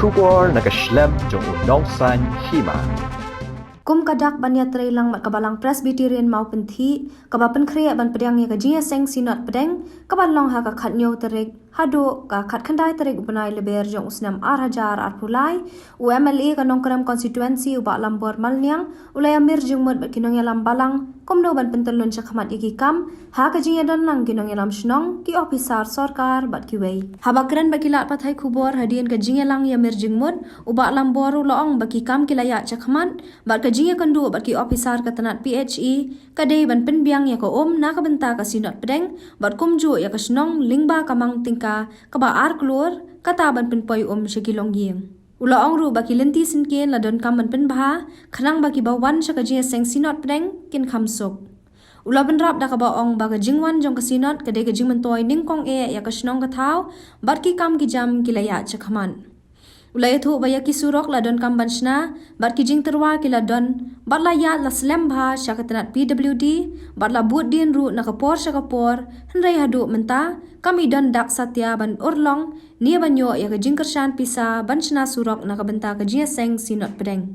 Shubor nakaslem jong unongsan hima. Kum kadak banya trailang mat kabalang Presbyterian mau penthi kabapen kriya ban pedang ya kajia seng sinot pedeng kabalong ha ka khat nyo terik hado ka khat khandai terik upanai leber jong usnam arhajar arpulai UMLA ka nongkram constituency uba lambor malnyang ulai amir jung mot kinong yalam balang kum do ban pentelun chakhamat iki kam ha kajia don lang kinong yalam shnong ki officer sarkar bat kiwei habakran bakilat pathai khubor hadian kajia lang ya mir jung mot uba lambor uloong baki kam kilaya chakhamat bat kajia kandu bat ki officer katanat PHE kadai ban penbiang ya ko na kabenta ka sinot pedeng bat kumju ya ka shnong lingba kamang tingka kaba ar klur kata ban penpoi shakilong yeng ulaong ru baki lenti sinken ladon kam ban penbha khanang baki bawan shakajia seng sinot pedeng kin khamsuk ula benrap da kaba ong baga jingwan jong kasinot kadai ka jingman toy ningkong ya ka shnong ka thau bat ki kam ki jam kilaya chakhaman ulai thu baya ki surok ladon kam banchna bat ki jing terwa ki ladon bat la ya la slem bha shakatanat PWD bat la but din ru na kapor shakapor hnrai hadu menta kami don dak satya ban urlong nia banyo ya ka jing kershan pisa banchna surok na kabenta ka jia seng sinot pedeng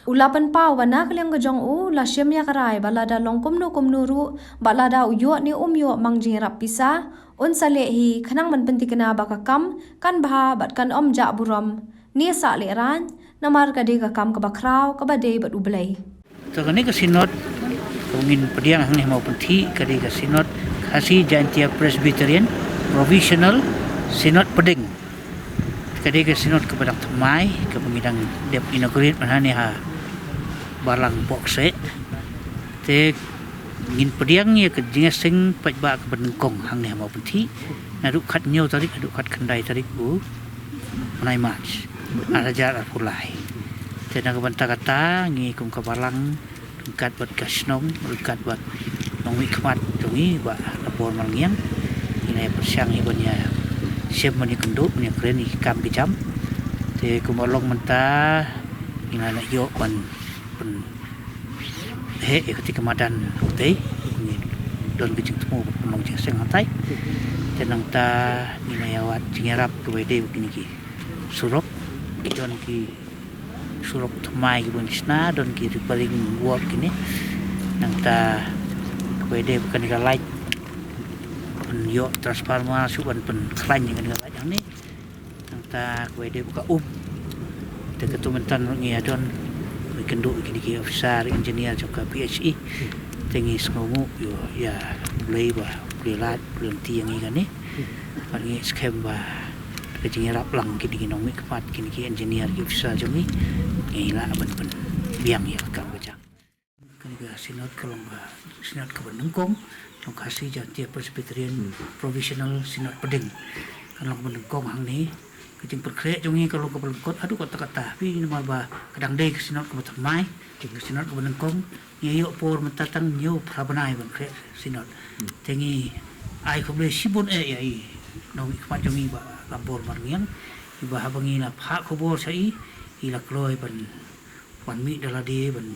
ulapan pau wana kaliang ka jong u la shem ya karai balada longkom no ru balada uyo ni umyo mangjing rap pisa un sale hi khanang man pentikena baka kam kan bha bat kan ja buram ni sa le ran namar ka de ka kam ka bakraw ka bade bat ublai to kani ka sinot kungin pediang hang mau penti ka de ka sinot khasi jantia Presbyterian provisional sinot pedeng ka de ka sinot ka badak tmai ka pengidang dep inaugurate manani ha balang boxe te ngin pediang ya ke jingaseng pajba ke benengkong hang ne mau penti nadu khat nyo tarik adu khat khandai tarik bu nai march arajar pulai te na banta kata ngi kum ka balang kat bat kasnong kat bat nong wi khmat tungi ba lapor mangiang ina persiang ibonya siap mani kendo ni kren ni kam ki jam te kumolong menta ina na yo ban he ketika madan tei don bijing temu penong seng hantai tenang ta minayawat jingarap ke wede begini ki surok don ki surok tmai ki bunisna don ki paling work ini nang ta ke wede bukan ka light pen yo transformer suban pen klan yang ka light ni nang ta ke wede buka te ketumentan ngi adon kenduk kini officer engineer juga PHE tinggi sengomu yo ya boleh bah belat berhenti yang ini ni skem bah kejing rap lang kini nong mikpat kini engineer officer jami ngila ben biang ya kam kejang kini ga sinot kalong bah sinot ke benengkong lokasi jantia Presbyterian provisional sinot pedeng kalong benengkong hang ni kecing perkrek jongi kalau ke belengkot aduh kata-kata tapi nama ba kadang dei kesinot ke betamai kesinot ke benengkong nyo por mentatang nyo prabanai ban krek sinot tengi ai ko ble sibon ya i no ikmat jongi ba labor marniang iba habangi na phak khobor sai ila kloi ban wan mi dala de ban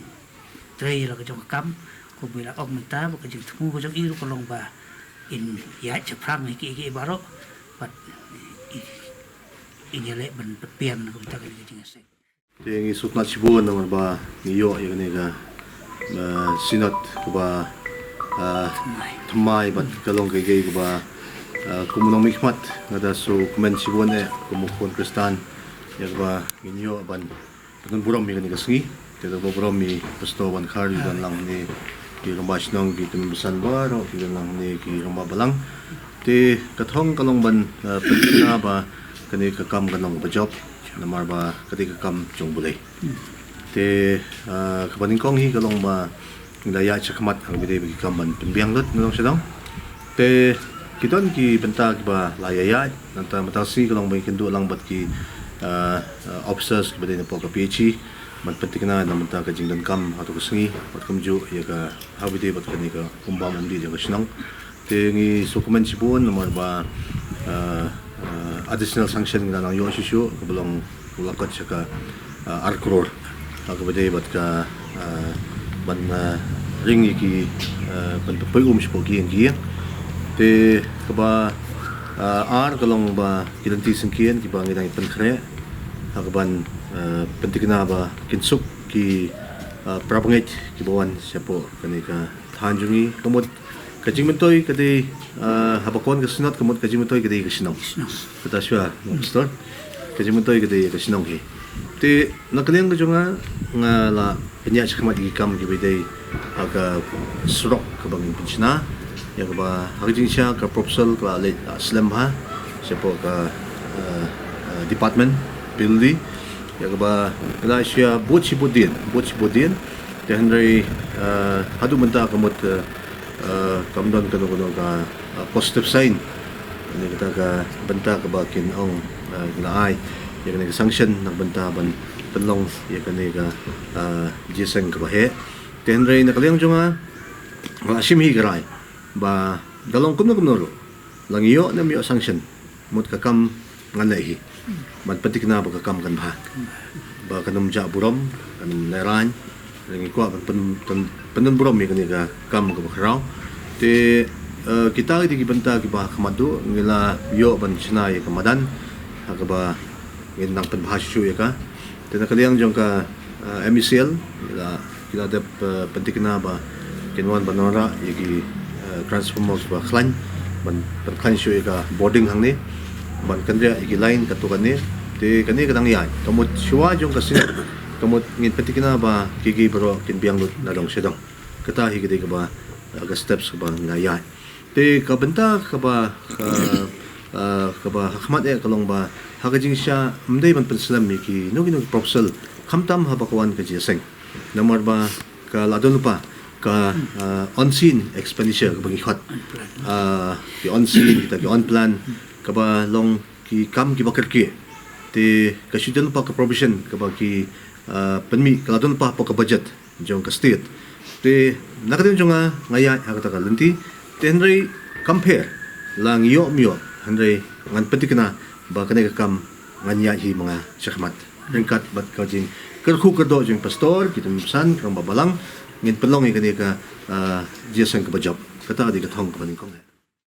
trei la ke jong kam ko bila ok menta ba ke jing tmu ko jong i ko long ba in ya chaprang ki baro bat inyale ben pepian ko ta kali jingasek tengi sutna chibon namar ba niyo ya ne ga sinot ko ba tmai bat kalong kay ko ba kumunong mikmat ngada so kumen chibon e kumukon kristan ya ba niyo ban pun buram mi ga singi te do buram mi pasto ban khari dan lang ni ki rombas nong ki tumbusan ba ro ki lang ni ki romba balang te kathong kalong ban pina ba kani ka kam ganong ba job namar ba kati ka kam jong bulay te kabaning kong hi kalong ba ngaya chakmat ang bide bi kam ban pembiang lut nong sedang te kiton ki benta ba layaya nanta matasi kalong ba kindu lang bat ki officers bide na po ka PHE man pentikna na menta ka jingdan kam ato ka singi bat kamju ya ka habide bat kani ka kumbam umdi ja ka sinang te ngi dokumen sibon namar ba additional sanction na lang yo issue belum ulakot siya ka arkror akabade bat ka ban ring iki ban pagum siya po giang te kaba ar kalong ba kilanti singkian ki ba ngidang ipan kre hakaban penting na ba kinsuk ki prabangit ki bawan siya po kani ka tanjungi kamot kajing mentoy kadi habakon ka sinat kamot kajing mentoy kadi ka sinong kata siya pastor kajing mentoy kadi ka sinong hi ti nakaliang ka nga la penya sa kamat ikam ki biday aga surok ka bangin pinchna ya ka ba hakijing siya ka proposal ka late slam ha siya po ka department building ya ka ba kala siya buci budin te Henry hadu menta kamot kamdon kano ka positive sign ni kita ka benta ka ba kin ong ginaay ya ka sanction ng benta ban penlong ya ka ni ka jiseng ka ba he te Henry nakaliang junga asim hi garay ba dalong kumno lang iyo na miyo sanction mut ka kam nganai hi man patik na ba ka kam kan ba kanum ja burom kanum leran ngi ko penun burom mi kani ka kam ka bakraw te kita di benta ki ba kamadu ngila yo ban china ya kamadan ha ka ba ngin nang pen bahasyu ya ka te nakaliang jong ka MECL kita ada penting na ba kinwan banora yagi transformers ba klan ban klan syu ya ka boarding hang ni ban kandya iki line katukan ni te kani kadang yan kamot siwa jong kasi kamot ngin pati kina ba kigi bro kin biang lut na dong sedong kata higide ka ba aga steps ka ba ngayan te kabenta ka ba hakmat e kalong ba hakajing siya mday ban penslam ki no proposal kamtam habakawan ka jeseng namar ba ka ladon pa ka on scene expenditure ka bangihot ki on scene kita ki on plan ka ba long ki kam ki bakar ki te kasyudon pa ka provision ka ba ki penmi kaladon pa ka budget jong ka state te nakadin jong ngaya hakata ka lenti te Henry compare lang yo myo Henry ngan petik na ba kanay ka kam nganya hi mga sakmat ringkat bat ka jing kerku kerdo jong pastor kitumsan krang babalang ngin pelong kanay ka jesang ka ba job kata di ka thong ka baning kong